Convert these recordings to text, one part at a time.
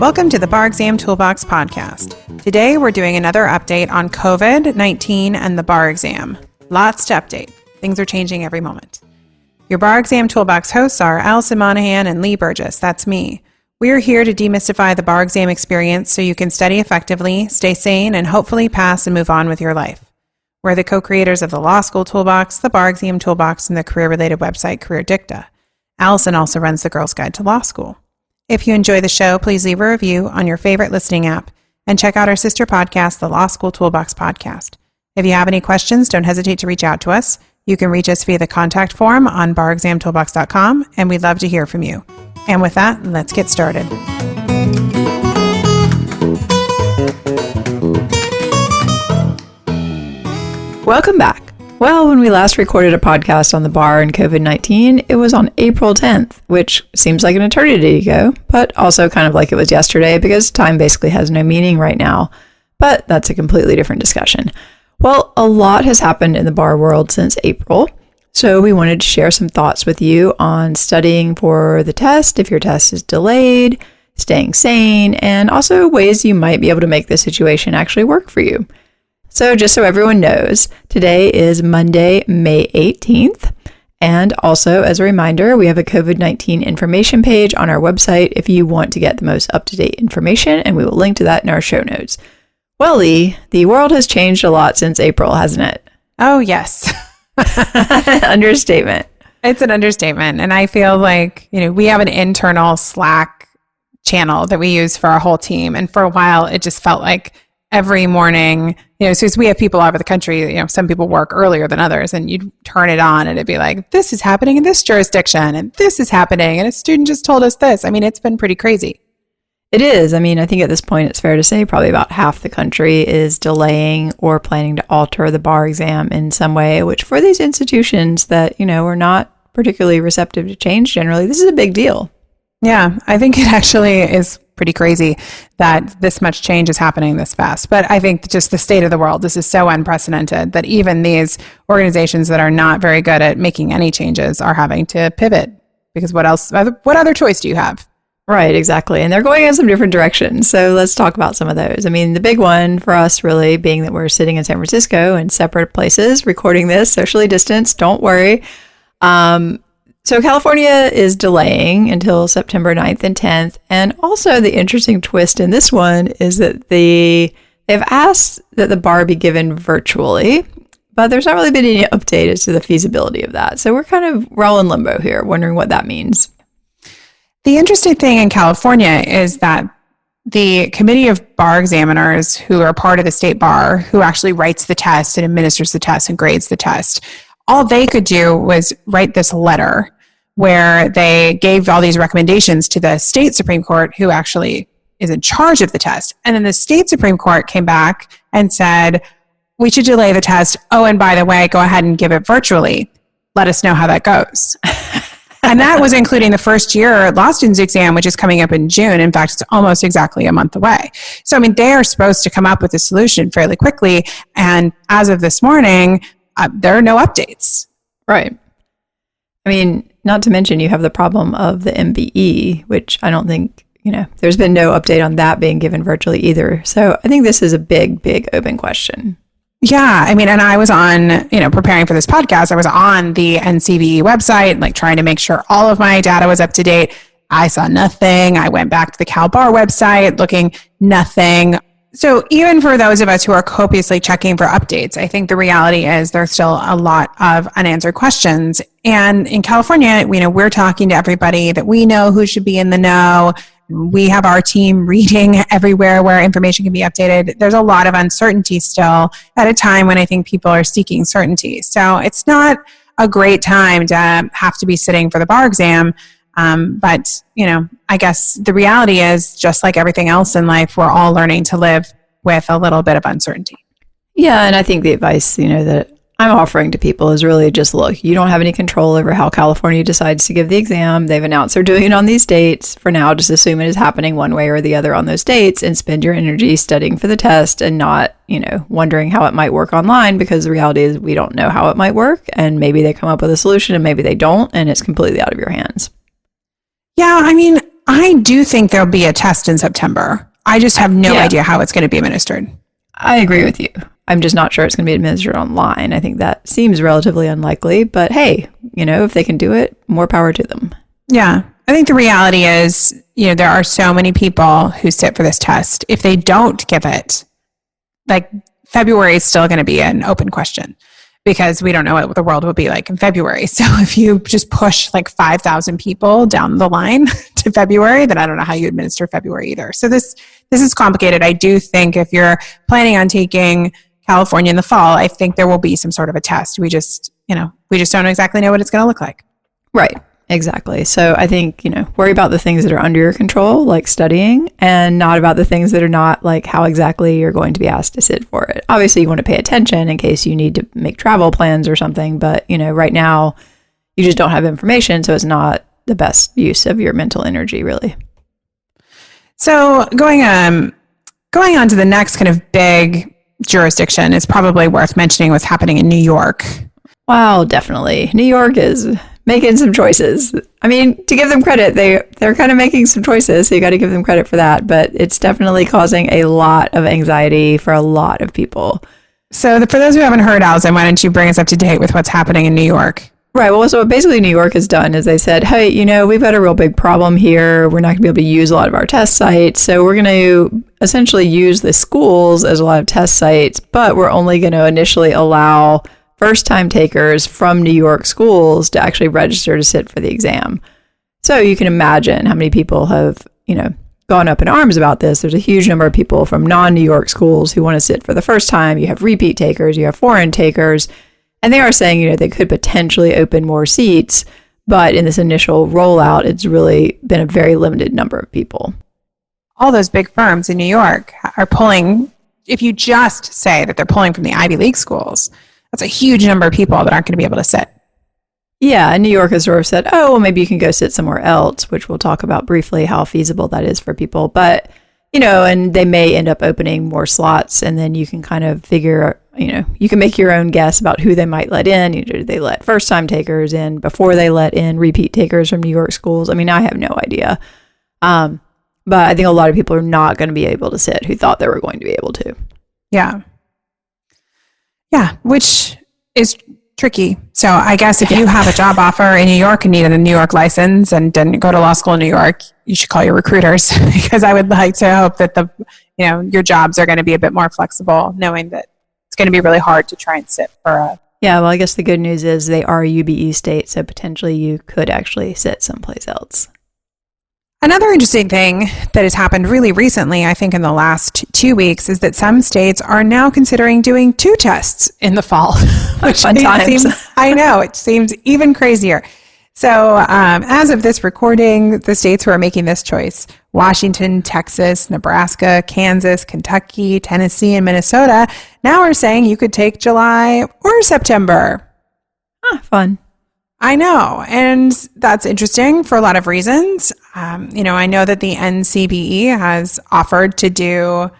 Welcome to the Bar Exam Toolbox podcast. Today we're doing another update on COVID-19 and the bar exam. Lots to update. Things are changing every moment. Your Bar Exam Toolbox hosts are Alison Monahan and Lee Burgess. That's me. We're here to demystify the bar exam experience so you can study effectively, stay sane, and hopefully pass and move on with your life. We're the co-creators of the Law School Toolbox, the Bar Exam Toolbox, and the career-related website Career Dicta. Alison also runs the Girls Guide to Law School. If you enjoy the show, please leave a review on your favorite listening app and check out our sister podcast, the Law School Toolbox podcast. If you have any questions, don't hesitate to reach out to us. You can reach us via the contact form on barexamtoolbox.com, and we'd love to hear from you. And with that, let's get started. Welcome back. Well, when we last recorded a podcast on the bar and COVID-19, it was on April 10th, which seems like an eternity ago, but also kind of like it was yesterday because time basically has no meaning right now. But that's a completely different discussion. Well, a lot has happened in the bar world since April, so we wanted to share some thoughts with you on studying for the test, if your test is delayed, staying sane, and also ways you might be able to make the situation actually work for you. So just so everyone knows, today is Monday, May 18th. And also, as a reminder, we have a COVID-19 information page on our website if you want to get the most up-to-date information, and we will link to that in our show notes. Well, Lee, the world has changed a lot since April, hasn't it? Oh, yes. Understatement. It's an understatement. And I feel like, we have an internal Slack channel that we use for our whole team. And for a while, it just felt like every morning, since we have people all over the country, some people work earlier than others, and you'd turn it on and it'd be like, this is happening in this jurisdiction and this is happening. And a student just told us this. I mean, it's been pretty crazy. It is. I mean, I think at this point, it's fair to say probably about half the country is delaying or planning to alter the bar exam in some way, which for these institutions that, are not particularly receptive to change generally, this is a big deal. Yeah, I think it actually is pretty crazy that this much change is happening this fast. But I think just the state of the world, this is so unprecedented that even these organizations that are not very good at making any changes are having to pivot, because what other choice do you have? Right, exactly. And they're going in some different directions. So let's talk about some of those. I mean, the big one for us really being that we're sitting in San Francisco in separate places, recording this socially distanced, don't worry. So California is delaying until September 9th and 10th. And also the interesting twist in this one is that they've asked that the bar be given virtually, but there's not really been any update as to the feasibility of that. So we're all in limbo here, wondering what that means. The interesting thing in California is that the committee of bar examiners who are part of the state bar, who actually writes the test and administers the test and grades the test, all they could do was write this letter where they gave all these recommendations to the state Supreme Court, who actually is in charge of the test. And then the state Supreme Court came back and said, we should delay the test. Oh, and by the way, go ahead and give it virtually. Let us know how that goes. And that was including the first year law students exam, which is coming up in June. In fact, it's almost exactly a month away. So, I mean, they are supposed to come up with a solution fairly quickly. And as of this morning, there are no updates. Right. I mean, not to mention you have the problem of the MBE, which I don't think, there's been no update on that being given virtually either. So I think this is a big, big open question. Yeah. I mean, and I was on, preparing for this podcast, I was on the NCBE website, like trying to make sure all of my data was up to date. I saw nothing. I went back to the Cal Bar website looking, nothing. So even for those of us who are copiously checking for updates, I think the reality is there's still a lot of unanswered questions. And in California, we're talking to everybody that we know who should be in the know. We have our team reading everywhere where information can be updated. There's a lot of uncertainty still at a time when I think people are seeking certainty. So it's not a great time to have to be sitting for the bar exam. But, I guess the reality is, just like everything else in life, we're all learning to live with a little bit of uncertainty. Yeah. And I think the advice, that I'm offering to people is really just, look, you don't have any control over how California decides to give the exam. They've announced they're doing it on these dates. For now, just assume it is happening one way or the other on those dates and spend your energy studying for the test and not, wondering how it might work online, because the reality is we don't know how it might work. And maybe they come up with a solution and maybe they don't, and it's completely out of your hands. Yeah, I mean, I do think there'll be a test in September. I just have no idea how it's going to be administered. I agree with you. I'm just not sure it's going to be administered online. I think that seems relatively unlikely, but hey, if they can do it, more power to them. Yeah. I think the reality is, there are so many people who sit for this test. If they don't give it, like February is still going to be an open question because we don't know what the world will be like in February. So if you just push like 5,000 people down the line to February, then I don't know how you administer February either. So this is complicated. I do think if you're planning on taking California in the fall, I think there will be some sort of a test. We just don't exactly know what it's going to look like. Right. Exactly. So I think, worry about the things that are under your control, like studying, and not about the things that are not, like how exactly you're going to be asked to sit for it. Obviously, you want to pay attention in case you need to make travel plans or something. But, right now, you just don't have information. So it's not the best use of your mental energy, really. So going on to the next kind of big jurisdiction, it's probably worth mentioning what's happening in New York. Wow, definitely. New York is making some choices. I mean, to give them credit, they're kind of making some choices, so you got to give them credit for that. But it's definitely causing a lot of anxiety for a lot of people. So for those who haven't heard, Alison, why don't you bring us up to date with what's happening in New York? Right. Well, so what basically New York has done is they said, hey, we've got a real big problem here. We're not going to be able to use a lot of our test sites. So we're going to essentially use the schools as a lot of test sites, but we're only going to initially allow first-time takers from New York schools to actually register to sit for the exam. So you can imagine how many people have, gone up in arms about this. There's a huge number of people from non-New York schools who want to sit for the first time. You have repeat takers, you have foreign takers, and they are saying, they could potentially open more seats, but in this initial rollout, it's really been a very limited number of people. All those big firms in New York are pulling, if you just say that they're pulling from the Ivy League schools, that's a huge number of people that aren't going to be able to sit. Yeah, and New York has sort of said, oh, well, maybe you can go sit somewhere else, which we'll talk about briefly how feasible that is for people. But, and they may end up opening more slots, and then you can kind of figure, you can make your own guess about who they might let in. Do they let first-time takers in before they let in repeat takers from New York schools? I mean, I have no idea. But I think a lot of people are not going to be able to sit who thought they were going to be able to. Yeah. Yeah, which is tricky. So I guess if you have a job offer in New York and need a New York license and didn't go to law school in New York, you should call your recruiters because I would like to hope that your jobs are going to be a bit more flexible, knowing that it's going to be really hard to try and sit for a. Yeah, well, I guess the good news is they are a UBE state, so potentially you could actually sit someplace else. Another interesting thing that has happened really recently, I think in the last 2 weeks, is that some states are now considering doing 2 tests in the fall. Which fun times. I know, it seems even crazier. So as of this recording, the states who are making this choice, Washington, Texas, Nebraska, Kansas, Kentucky, Tennessee, and Minnesota, now are saying you could take July or September. Fun. I know. And that's interesting for a lot of reasons. I know that the NCBE has offered to do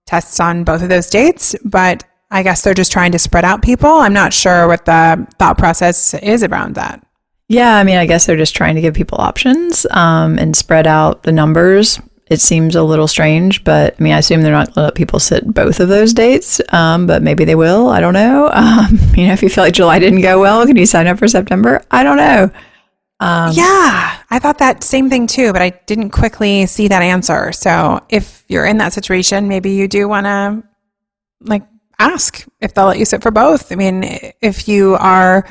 tests on both of those dates, but I guess they're just trying to spread out people. I'm not sure what the thought process is around that. Yeah, I mean, I guess they're just trying to give people options and spread out the numbers. It seems a little strange, but I mean, I assume they're not going to let people sit both of those dates, but maybe they will. I don't know. If you feel like July didn't go well, can you sign up for September? I don't know. Yeah, I thought that same thing too, but I didn't quickly see that answer. So if you're in that situation, maybe you do want to ask if they'll let you sit for both. I mean, if you are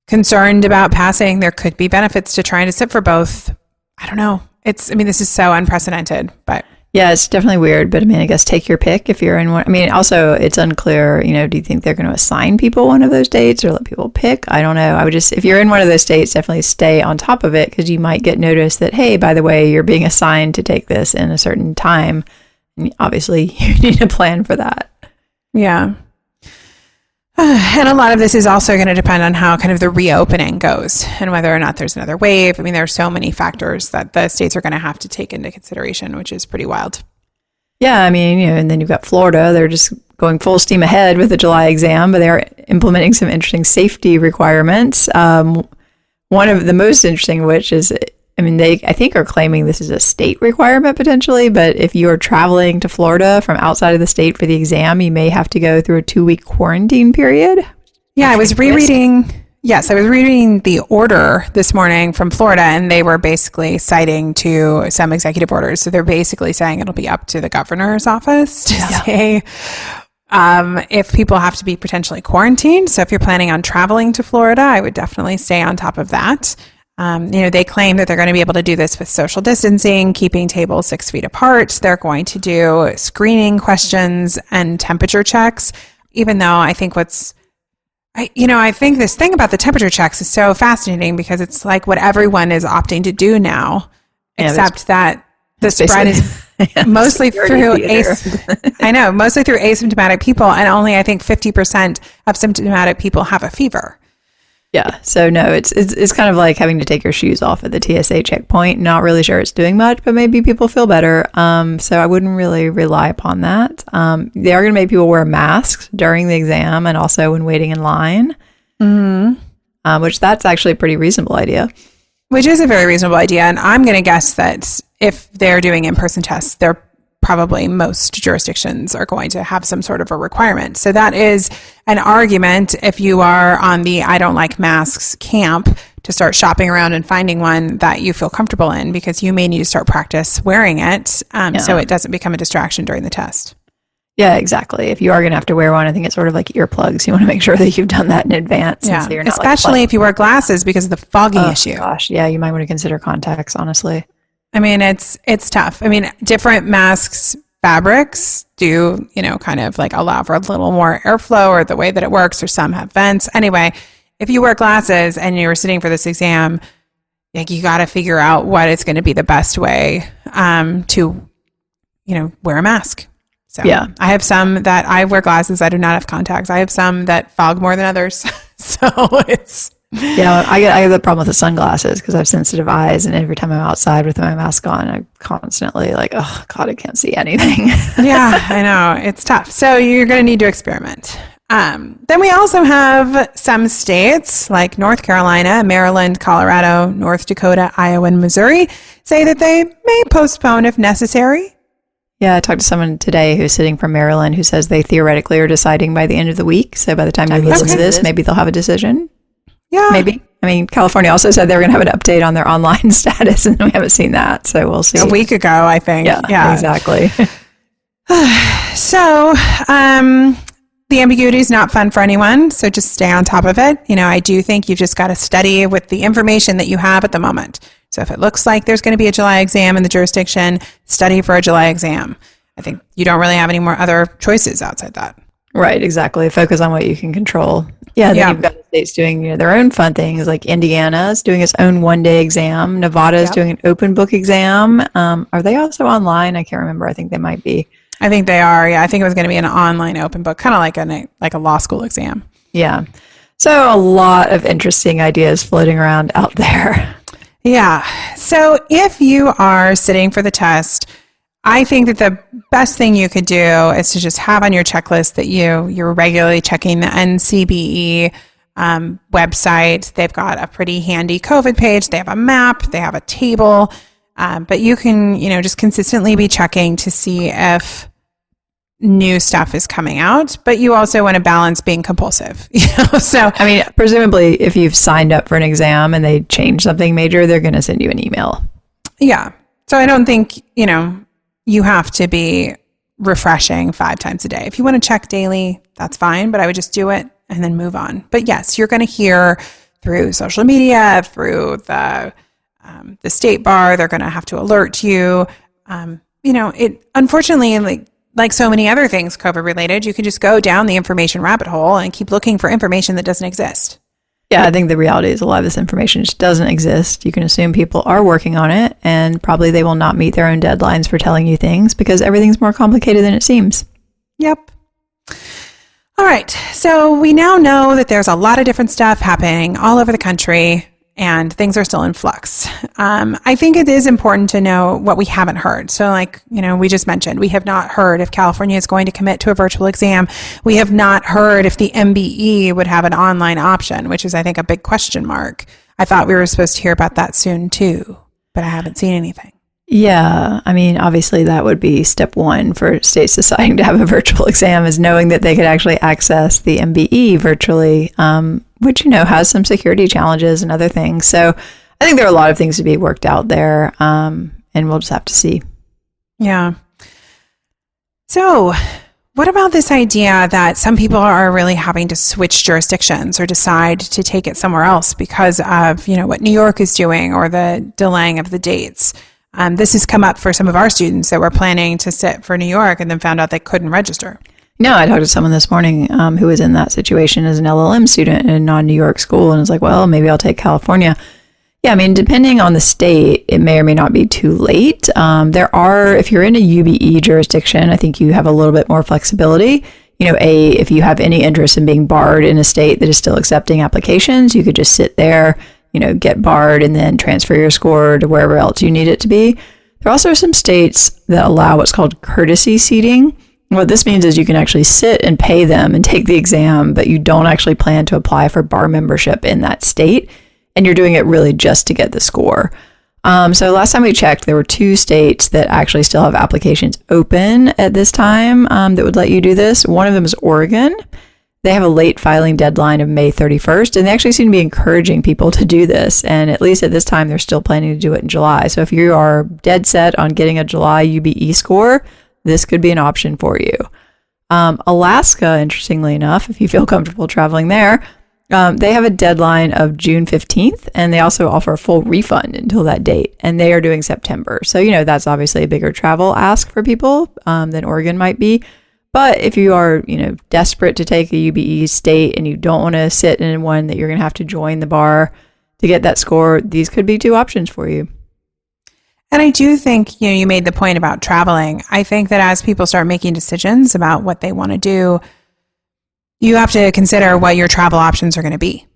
concerned about passing, there could be benefits to trying to sit for both. I don't know. This is so unprecedented, but. Yeah, it's definitely weird, but I guess take your pick if you're in one. Also it's unclear, do you think they're going to assign people one of those dates or let people pick? I don't know. I would just, if you're in one of those states, definitely stay on top of it because you might get notice that, hey, by the way, you're being assigned to take this in a certain time. And obviously you need to plan for that. Yeah. And a lot of this is also going to depend on how kind of the reopening goes and whether or not there's another wave. There are so many factors that the states are going to have to take into consideration, which is pretty wild. Yeah, and then you've got Florida. They're just going full steam ahead with the July exam, but they're implementing some interesting safety requirements. One of the most interesting, which is, I mean, they, I think, are claiming this is a state requirement potentially, but if you are traveling to Florida from outside of the state for the exam, you may have to go through a 2-week quarantine period. Yeah, I was rereading the order this morning from Florida, and they were basically citing to some executive orders. So they're basically saying it'll be up to the governor's office to say if people have to be potentially quarantined. So if you're planning on traveling to Florida, I would definitely stay on top of that. They claim that they're going to be able to do this with social distancing, keeping tables 6 feet apart. They're going to do screening questions and temperature checks, even though I think I think this thing about the temperature checks is so fascinating because it's like what everyone is opting to do now, except that the spread is mostly through mostly through asymptomatic people, and only I think 50% of symptomatic people have a fever. Yeah. So no, it's kind of like having to take your shoes off at the TSA checkpoint. Not really sure it's doing much, but maybe people feel better. So I wouldn't really rely upon that. They are going to make people wear masks during the exam and also when waiting in line, which that's actually a pretty reasonable idea. Which is a very reasonable idea. And I'm going to guess that if they're doing in-person tests, they're probably most jurisdictions are going to have some sort of a requirement. So that is an argument if you are on the I don't like masks camp to start shopping around and finding one that you feel comfortable in, because you may need to start practice wearing it so it doesn't become a distraction during the test. Yeah, exactly. If you are going to have to wear one, I think it's sort of like earplugs. You want to make sure that you've done that in advance. Yeah, so you're not especially if you wear glasses because of the fogging issue. Gosh, yeah, you might want to consider contacts, honestly. I mean, it's tough. I mean, different masks fabrics do, kind of like allow for a little more airflow or the way that it works, or some have vents. Anyway, if you wear glasses and you're sitting for this exam, like you got to figure out what is going to be the best way to, wear a mask. So yeah, I have some that I wear glasses. I do not have contacts. I have some that fog more than others. So it's... Yeah, I have the problem with the sunglasses because I have sensitive eyes, and every time I'm outside with my mask on, I'm constantly like, oh God, I can't see anything. Yeah, I know. It's tough. So you're going to need to experiment. Then we also have some states like North Carolina, Maryland, Colorado, North Dakota, Iowa, and Missouri say that they may postpone if necessary. Yeah, I talked to someone today who's sitting from Maryland who says they theoretically are deciding by the end of the week. So by the time you listen to this, maybe they'll have a decision. Yeah. Maybe. I mean, California also said they were going to have an update on their online status, and we haven't seen that. So we'll see. A week ago, I think. Yeah. Exactly. So the ambiguity is not fun for anyone. So just stay on top of it. I do think you've just got to study with the information that you have at the moment. So if it looks like there's going to be a July exam in the jurisdiction, study for a July exam. I think you don't really have any more other choices outside that. Right, exactly. Focus on what you can control. Yeah, then you've got the states doing their own fun things, like Indiana's doing its own one-day exam. Nevada's doing an open book exam. Are they also online? I can't remember. I think they might be. I think they are. Yeah, I think it was going to be an online open book, kind of like a law school exam. Yeah. So a lot of interesting ideas floating around out there. Yeah. So if you are sitting for the test, I think that the best thing you could do is to just have on your checklist that you're regularly checking the NCBE website. They've got a pretty handy COVID page. They have a map. They have a table. But you can, just consistently be checking to see if new stuff is coming out. But you also want to balance being compulsive. So, I mean, presumably if you've signed up for an exam and they change something major, they're going to send you an email. Yeah. So I don't think, you have to be refreshing 5 times a day. If you want to check daily, that's fine, but I would just do it and then move on. But yes, you're going to hear through social media, through the state bar, they're going to have to alert you. It unfortunately, like so many other things COVID related, you can just go down the information rabbit hole and keep looking for information that doesn't exist. Yeah, I think the reality is a lot of this information just doesn't exist. You can assume people are working on it, and probably they will not meet their own deadlines for telling you things because everything's more complicated than it seems. Yep. All right. So we now know that there's a lot of different stuff happening all over the country, and things are still in flux. I think it is important to know what we haven't heard. So we just mentioned, we have not heard if California is going to commit to a virtual exam. We have not heard if the MBE would have an online option, which is, I think, a big question mark. I thought we were supposed to hear about that soon, too. but I haven't seen anything. Yeah. I mean, obviously that would be step one for states deciding to have a virtual exam, is knowing that they could actually access the MBE virtually, which, has some security challenges and other things. So I think there are a lot of things to be worked out there, and we'll just have to see. Yeah. So what about this idea that some people are really having to switch jurisdictions or decide to take it somewhere else because of, what New York is doing or the delaying of the dates? This has come up for some of our students that were planning to sit for New York and then found out they couldn't register. No, I talked to someone this morning who was in that situation as an LLM student in a non-New York school, and was like, well, maybe I'll take California. Yeah, I mean, depending on the state, it may or may not be too late. If you're in a UBE jurisdiction, I think you have a little bit more flexibility. If you have any interest in being barred in a state that is still accepting applications, you could just sit there, get barred and then transfer your score to wherever else you need it to be. There are also some states that allow what's called courtesy seating. What this means is you can actually sit and pay them and take the exam, but you don't actually plan to apply for bar membership in that state. And you're doing it really just to get the score. So last time we checked, there were 2 states that actually still have applications open at this time that would let you do this. One of them is Oregon. They have a late filing deadline of May 31st, and they actually seem to be encouraging people to do this. And at least at this time, they're still planning to do it in July. So if you are dead set on getting a July UBE score, this could be an option for you. Alaska, interestingly enough, if you feel comfortable traveling there, they have a deadline of June 15th, and they also offer a full refund until that date, and they are doing September. So, that's obviously a bigger travel ask for people than Oregon might be. But if you are, desperate to take a UBE state and you don't want to sit in one that you're going to have to join the bar to get that score, these could be 2 options for you. And I do think, you made the point about traveling. I think that as people start making decisions about what they want to do, you have to consider what your travel options are going to be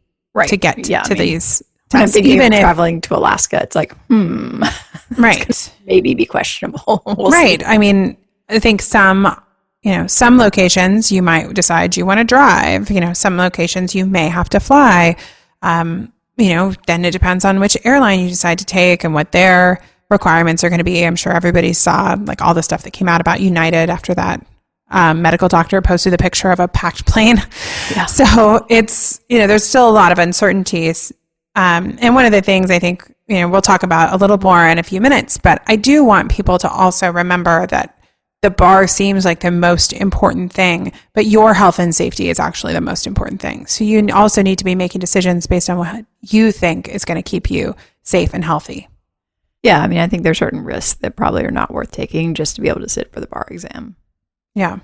to get to these tests. I'm thinking of traveling to Alaska. It's like, right. Maybe be questionable. We'll right. see. I mean, I think some locations you might decide you want to drive. Some locations you may have to fly. Then it depends on which airline you decide to take and what their requirements are going to be. I'm sure everybody saw all the stuff that came out about United after that. Medical doctor posted a picture of a packed plane. Yeah. So it's, there's still a lot of uncertainties. And one of the things I think, we'll talk about a little more in a few minutes, but I do want people to also remember that the bar seems like the most important thing, but your health and safety is actually the most important thing. So you also need to be making decisions based on what you think is going to keep you safe and healthy. Yeah. I mean, I think there are certain risks that probably are not worth taking just to be able to sit for the bar exam. Yeah.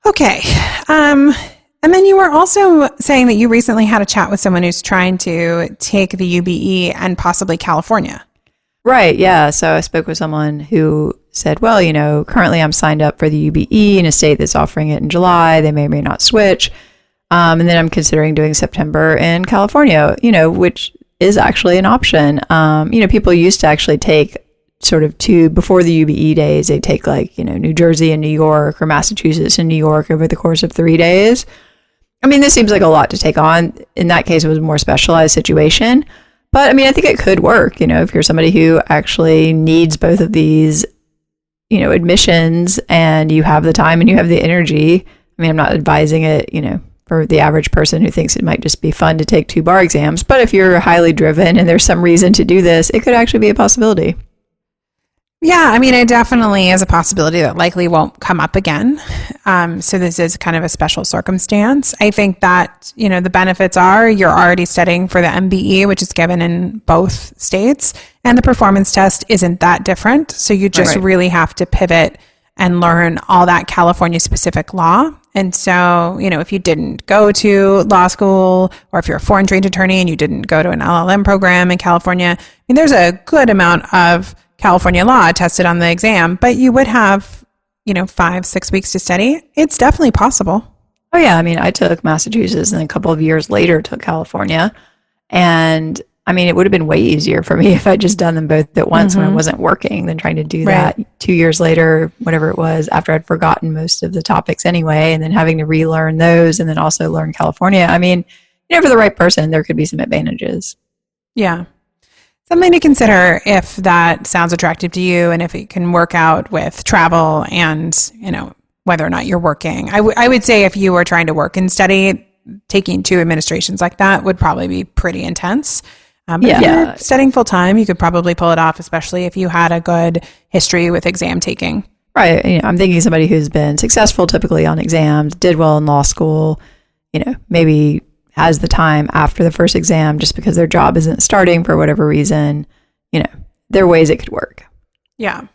Okay. And then you were also saying that you recently had a chat with someone who's trying to take the UBE and possibly California. Right. Yeah. So I spoke with someone who said, well, currently I'm signed up for the UBE in a state that's offering it in July. They may or may not switch. And then I'm considering doing September in California, which is actually an option. People used to actually take sort of before the UBE days, they take New Jersey and New York or Massachusetts and New York over the course of 3 days. I mean, this seems like a lot to take on. In that case, it was a more specialized situation. But I mean, I think it could work, if you're somebody who actually needs both of these, admissions, and you have the time and you have the energy. I mean, I'm not advising it, for the average person who thinks it might just be fun to take 2 bar exams. But if you're highly driven and there's some reason to do this, it could actually be a possibility. Yeah, I mean, it definitely is a possibility that likely won't come up again. So this is kind of a special circumstance. I think that, the benefits are you're already studying for the MBE, which is given in both states, and the performance test isn't that different. So you just really have to pivot and learn all that California specific law. And so, if you didn't go to law school, or if you're a foreign trained attorney and you didn't go to an LLM program in California, I mean, there's a good amount of California law tested on the exam, but you would have, 5-6 weeks to study. It's definitely possible. Oh yeah. I mean, I took Massachusetts and a couple of years later took California. And I mean, it would have been way easier for me if I'd just done them both at once when I wasn't working than trying to do that 2 years later, whatever it was, after I'd forgotten most of the topics anyway, and then having to relearn those and then also learn California. I mean, for the right person, there could be some advantages. Yeah. Something to consider if that sounds attractive to you and if it can work out with travel and, whether or not you're working. I would say if you were trying to work and study, taking 2 administrations like that would probably be pretty intense. But if you're studying full time, you could probably pull it off, especially if you had a good history with exam taking. Right. I'm thinking somebody who's been successful typically on exams, did well in law school, maybe has the time after the first exam just because their job isn't starting for whatever reason. There are ways it could work. Yeah.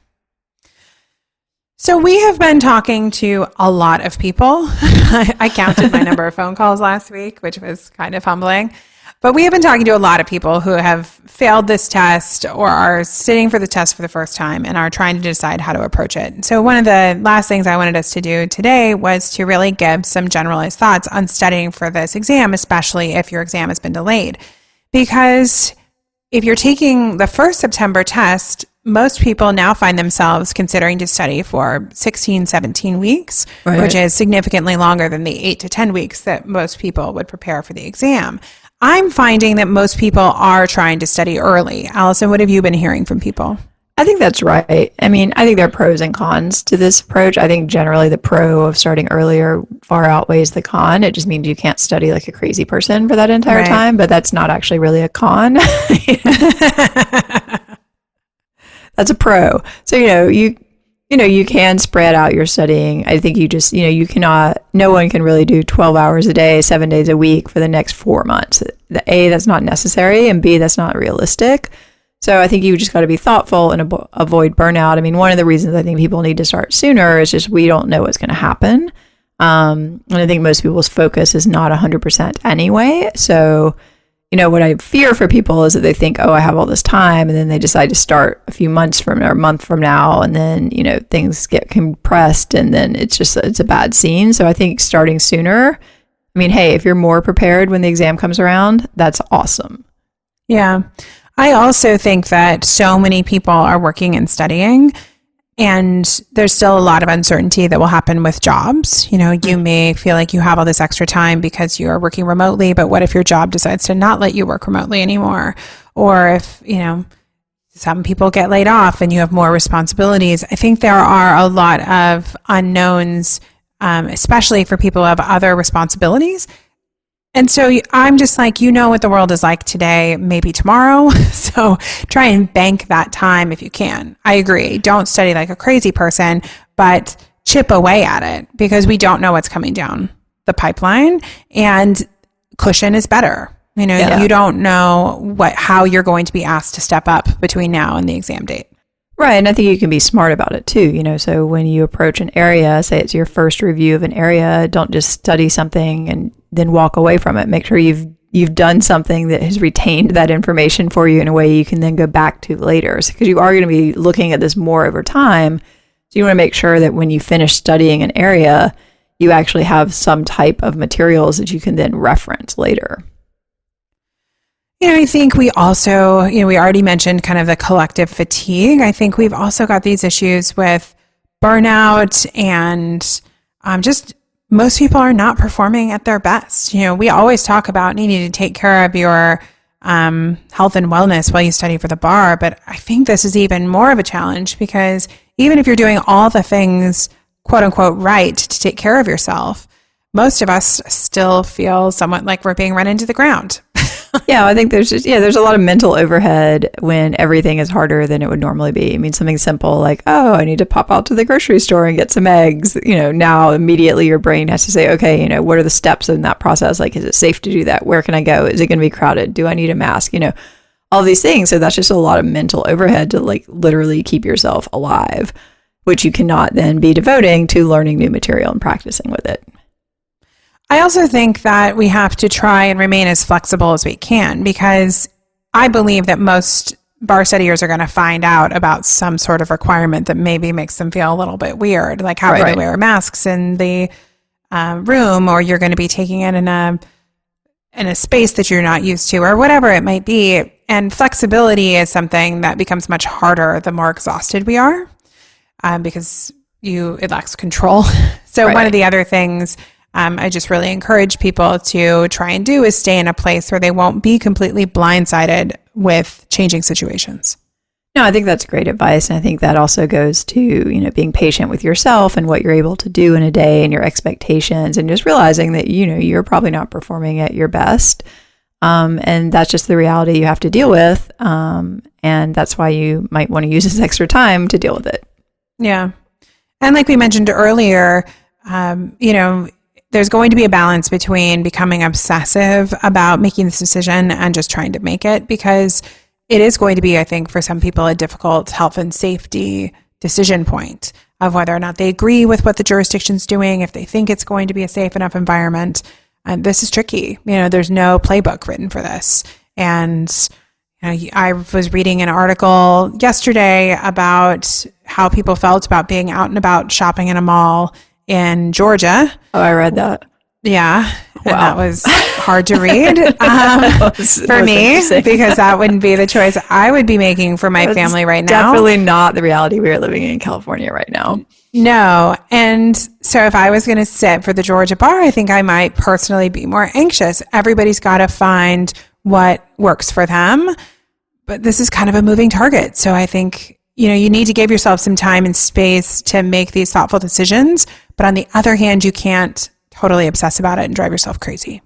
So we have been talking to a lot of people. I counted my number of phone calls last week, which was kind of humbling. But we have been talking to a lot of people who have failed this test or are sitting for the test for the first time and are trying to decide how to approach it. So one of the last things I wanted us to do today was to really give some generalized thoughts on studying for this exam, especially if your exam has been delayed. Because if you're taking the first September test, most people now find themselves considering to study for 16, 17 weeks, which is significantly longer than the 8 to 10 weeks that most people would prepare for the exam. I'm finding that most people are trying to study early. Allison, what have you been hearing from people? I think that's right. I think there are pros and cons to this approach. I think generally the pro of starting earlier far outweighs the con. It just means you can't study like a crazy person for that entire time, but that's not actually really a con. That's a pro. So, you can spread out your studying. I think you just, you cannot, no one can really do 12 hours a day, 7 days a week for the next 4 months. That's not necessary, and B, that's not realistic. So I think you just got to be thoughtful and avoid burnout. One of the reasons I think people need to start sooner is just we don't know what's going to happen. And I think most people's focus is not 100% anyway. So, what I fear for people is that they think, oh, I have all this time, and then they decide to start a few months from or a month from now, and then, things get compressed, and then it's a bad scene. So I think starting sooner, hey, if you're more prepared when the exam comes around, that's awesome. Yeah. I also think that so many people are working and studying, and there's still a lot of uncertainty that will happen with jobs. You may feel like you have all this extra time because you're working remotely, but what if your job decides to not let you work remotely anymore? Or if, some people get laid off and you have more responsibilities. I think there are a lot of unknowns, especially for people who have other responsibilities. And so I'm just like, what the world is like today, maybe tomorrow. So try and bank that time if you can. I agree. Don't study like a crazy person, but chip away at it because we don't know what's coming down the pipeline, and cushion is better. You don't know how you're going to be asked to step up between now and the exam date. Right. And I think you can be smart about it too. So when you approach an area, say it's your first review of an area, don't just study something and then walk away from it. Make sure you've done something that has retained that information for you in a way you can then go back to later. Because you are going to be looking at this more over time. So you want to make sure that when you finish studying an area, you actually have some type of materials that you can then reference later. I think we also, we already mentioned kind of the collective fatigue. I think we've also got these issues with burnout and just most people are not performing at their best. We always talk about needing to take care of your health and wellness while you study for the bar. But I think this is even more of a challenge because even if you're doing all the things, quote unquote, right to take care of yourself, most of us still feel somewhat like we're being run into the ground. Yeah, I think there's a lot of mental overhead when everything is harder than it would normally be. Something simple like, oh, I need to pop out to the grocery store and get some eggs. Now immediately your brain has to say, okay, what are the steps in that process? Like, is it safe to do that? Where can I go? Is it going to be crowded? Do I need a mask? All these things. So that's just a lot of mental overhead to like literally keep yourself alive, which you cannot then be devoting to learning new material and practicing with it. I also think that we have to try and remain as flexible as we can because I believe that most bar studiers are going to find out about some sort of requirement that maybe makes them feel a little bit weird, like having to wear masks in the room, or you're going to be taking it in a space that you're not used to, or whatever it might be. And flexibility is something that becomes much harder the more exhausted we are because it lacks control. So one of the other things I just really encourage people to try and do is stay in a place where they won't be completely blindsided with changing situations. No, I think that's great advice. And I think that also goes to, being patient with yourself and what you're able to do in a day and your expectations, and just realizing that, you're probably not performing at your best. And that's just the reality you have to deal with. And that's why you might want to use this extra time to deal with it. Yeah. And like we mentioned earlier, there's going to be a balance between becoming obsessive about making this decision and just trying to make it, because it is going to be, I think, for some people, a difficult health and safety decision point of whether or not they agree with what the jurisdiction's doing, if they think it's going to be a safe enough environment. And this is tricky. There's no playbook written for this. And I was reading an article yesterday about how people felt about being out and about shopping in a mall in Georgia. Oh, I read that. Yeah. Wow. And that was hard to read for me, because that wouldn't be the choice I would be making for my family right now. Definitely not the reality we are living in California right now. No. And so if I was going to sit for the Georgia bar, I think I might personally be more anxious. Everybody's got to find what works for them. But this is kind of a moving target. So I think, you need to give yourself some time and space to make these thoughtful decisions. But on the other hand, you can't totally obsess about it and drive yourself crazy.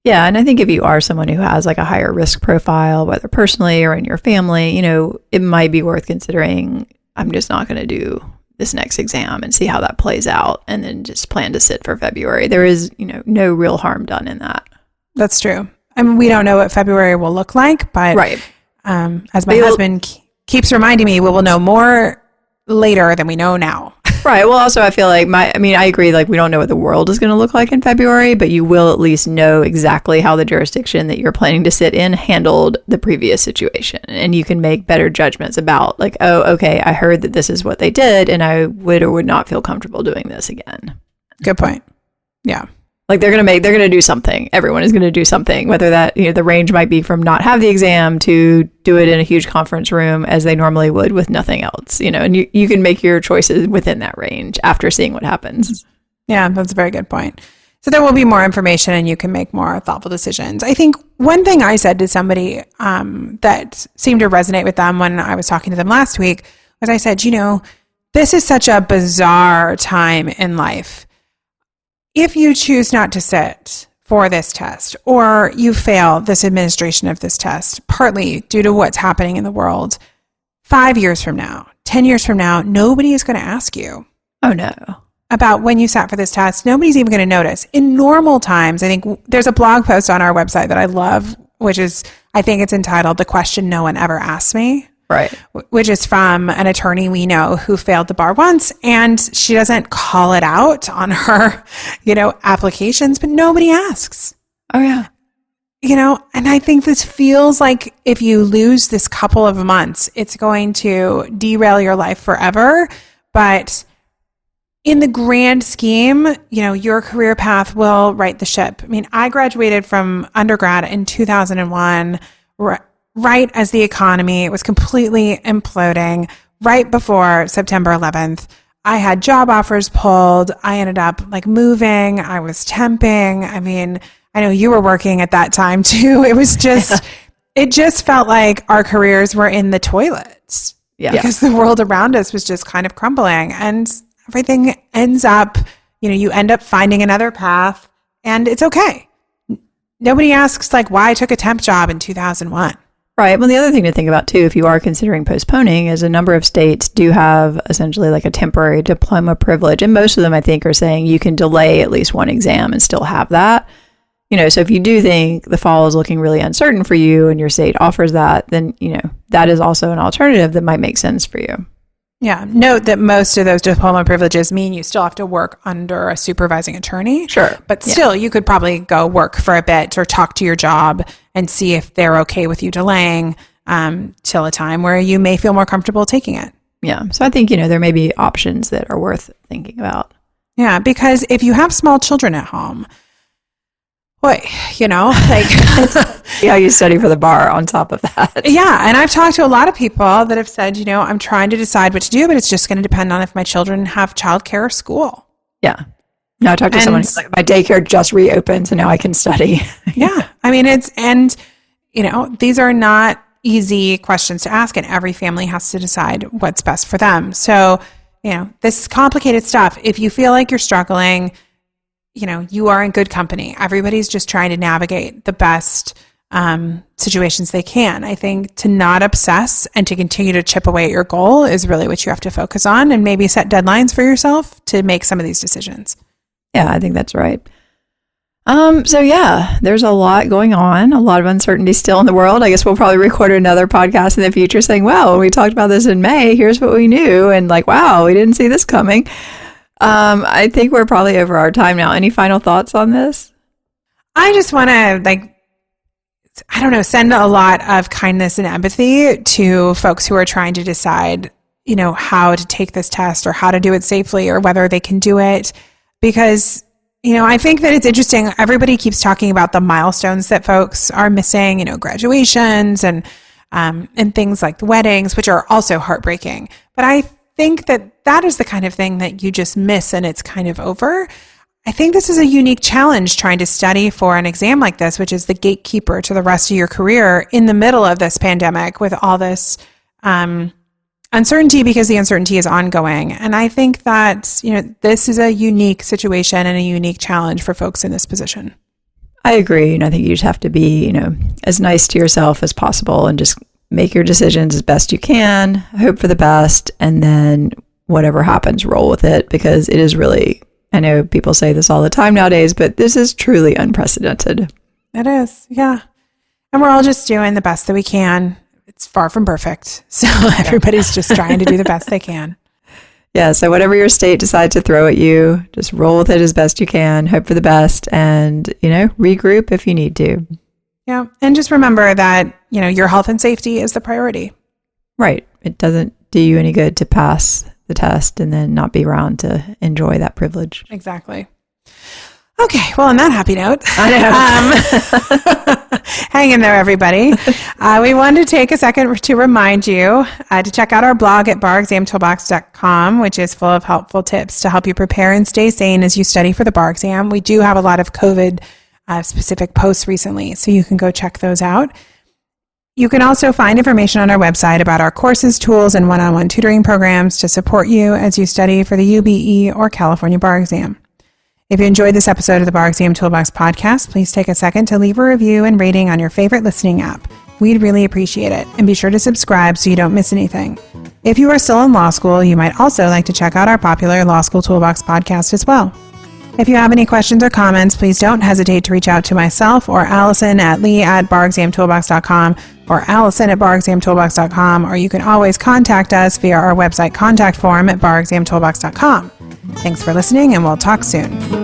Yeah. And I think if you are someone who has like a higher risk profile, whether personally or in your family, it might be worth considering, I'm just not going to do this next exam and see how that plays out, and then just plan to sit for February. There is, no real harm done in that. That's true. I mean, we don't know what February will look like, but right. As my husband keeps reminding me, we will know more later than we know now. Right. Well, also, I feel like I agree. Like, we don't know what the world is going to look like in February, but you will at least know exactly how the jurisdiction that you're planning to sit in handled the previous situation. And you can make better judgments about like, oh, okay, I heard that this is what they did, and I would or would not feel comfortable doing this again. Good point. Yeah. Like they're going to do something. Everyone is going to do something, whether that, the range might be from not have the exam to do it in a huge conference room as they normally would with nothing else, and you can make your choices within that range after seeing what happens. Yeah, that's a very good point. So there will be more information and you can make more thoughtful decisions. I think one thing I said to somebody that seemed to resonate with them when I was talking to them last week was I said, this is such a bizarre time in life. If you choose not to sit for this test, or you fail this administration of this test, partly due to what's happening in the world, 5 years from now, 10 years from now, nobody is going to ask you. Oh, no. About when you sat for this test. Nobody's even going to notice. In normal times, I think there's a blog post on our website that I love, which is, I think it's entitled "The Question No One Ever Asked Me." Right. Which is from an attorney we know who failed the bar once, and she doesn't call it out on her, applications, but nobody asks. Oh, yeah. And I think this feels like if you lose this couple of months, it's going to derail your life forever. But in the grand scheme, your career path will right the ship. I mean, I graduated from undergrad in 2001, right as the economy was completely imploding, right before September 11th. I had job offers pulled. I ended up moving. I was temping. I mean, I know you were working at that time too. It was just, it just felt like our careers were in the toilets. Yeah. Because the world around us was just kind of crumbling, and everything ends up, you end up finding another path, and it's okay. Nobody asks why I took a temp job in 2001. Right. Well, the other thing to think about, too, if you are considering postponing, is a number of states do have essentially a temporary diploma privilege. And most of them, I think, are saying you can delay at least one exam and still have that. So if you do think the fall is looking really uncertain for you and your state offers that, then, that is also an alternative that might make sense for you. Yeah. Note that most of those diploma privileges mean you still have to work under a supervising attorney. Sure. But still, you could probably go work for a bit or talk to your job and see if they're okay with you delaying till a time where you may feel more comfortable taking it. Yeah. So I think, there may be options that are worth thinking about. Yeah. Because if you have small children at home, boy, see how you study for the bar on top of that. Yeah. And I've talked to a lot of people that have said, I'm trying to decide what to do, but it's just going to depend on if my children have childcare or school. Yeah. No, I talked to someone who's like, my daycare just reopened, so now I can study. Yeah. I mean, these are not easy questions to ask, and every family has to decide what's best for them. So, this is complicated stuff. If you feel like you're struggling, you are in good company. Everybody's just trying to navigate the best situations they can. I think to not obsess and to continue to chip away at your goal is really what you have to focus on, and maybe set deadlines for yourself to make some of these decisions. Yeah, I think that's right. So yeah, there's a lot going on, a lot of uncertainty still in the world. I guess we'll probably record another podcast in the future saying, well, when we talked about this in May, here's what we knew. And like, wow, we didn't see this coming. I think we're probably over our time now. Any final thoughts on this? I just want to send a lot of kindness and empathy to folks who are trying to decide, how to take this test or how to do it safely or whether they can do it. Because I think that it's interesting. Everybody keeps talking about the milestones that folks are missing, graduations and things like the weddings, which are also heartbreaking. But I think that is the kind of thing that you just miss and it's kind of over. I think this is a unique challenge trying to study for an exam like this, which is the gatekeeper to the rest of your career in the middle of this pandemic with all this uncertainty, because the uncertainty is ongoing. And I think that, this is a unique situation and a unique challenge for folks in this position. I agree. And I think you just have to be, as nice to yourself as possible and just make your decisions as best you can, hope for the best, and then whatever happens, roll with it, because it is really, I know people say this all the time nowadays, but this is truly unprecedented. It is. Yeah. And we're all just doing the best that we can. It's far from perfect. So everybody's just trying to do the best they can. Yeah. So whatever your state decides to throw at you, just roll with it as best you can, hope for the best, and, regroup if you need to. Yeah. And just remember that, your health and safety is the priority. Right. It doesn't do you any good to pass the test and then not be around to enjoy that privilege. Exactly. Okay, well, on that happy note, hang in there, everybody. We wanted to take a second to remind you to check out our blog at barexamtoolbox.com, which is full of helpful tips to help you prepare and stay sane as you study for the bar exam. We do have a lot of COVID-specific posts recently, so you can go check those out. You can also find information on our website about our courses, tools, and one-on-one tutoring programs to support you as you study for the UBE or California bar exam. If you enjoyed this episode of the Bar Exam Toolbox podcast, please take a second to leave a review and rating on your favorite listening app. We'd really appreciate it. And be sure to subscribe so you don't miss anything. If you are still in law school, you might also like to check out our popular Law School Toolbox podcast as well. If you have any questions or comments, please don't hesitate to reach out to myself or Alison at lee@barexamtoolbox.com or Alison@barexamtoolbox.com, or you can always contact us via our website contact form at barexamtoolbox.com. Thanks for listening, and we'll talk soon.